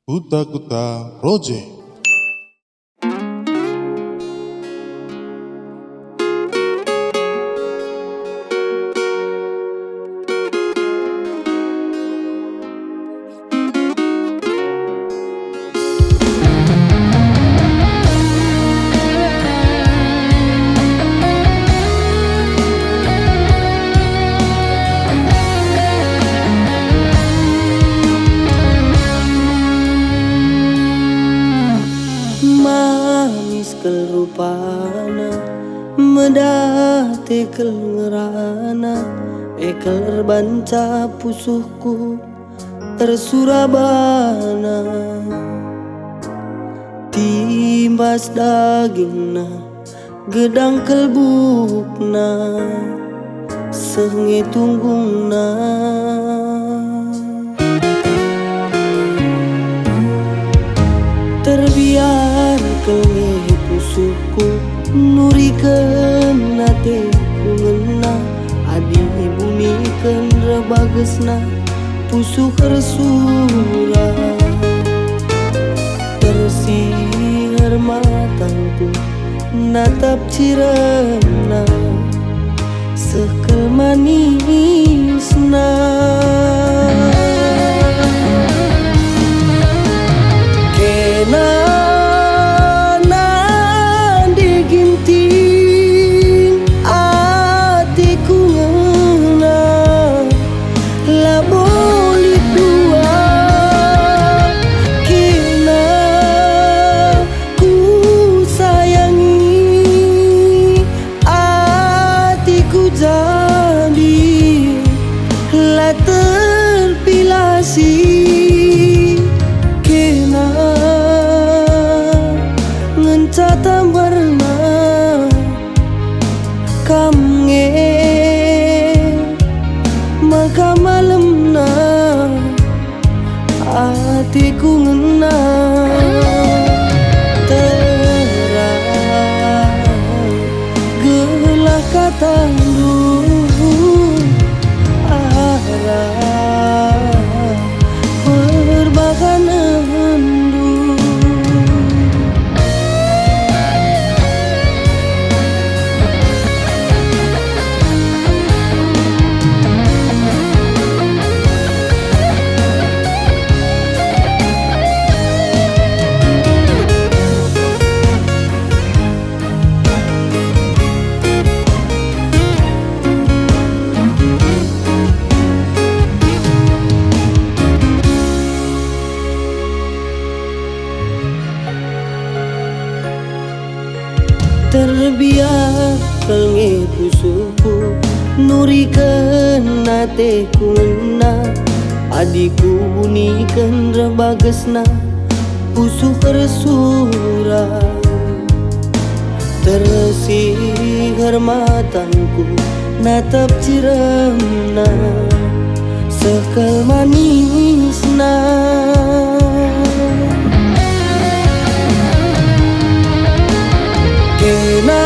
Kuta Kuta Project. Manis kelrupana medate kelngerana ekel banca pusuhku tersurabana timbas dagingna gedang kelbukna senge tunggungna terbiar kelih pusuhku nurikeun nate kungena adi bunikeun rebagesna pusuh resura tersier matangku natap cirena sekel manisna terpilasi kena ngenca tambarna kamnge maka malemna atiku ngena terang gelah katandu terbiar kelnge pusuhku nurikeun nate kungena adiku bunikeun rebagesna pusuh resura tersiher matangku natap ciremna sekel manisna kena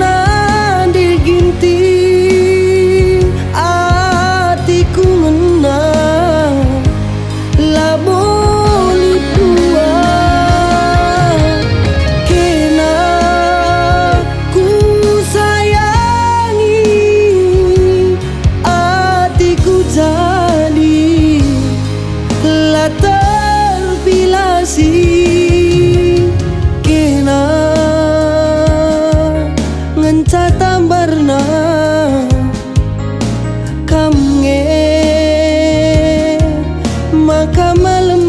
nandi ginting atiku ngena laboli dua kena ku sayangi atiku jadi lah terpilasi ngenca tambarna kamnge maka malam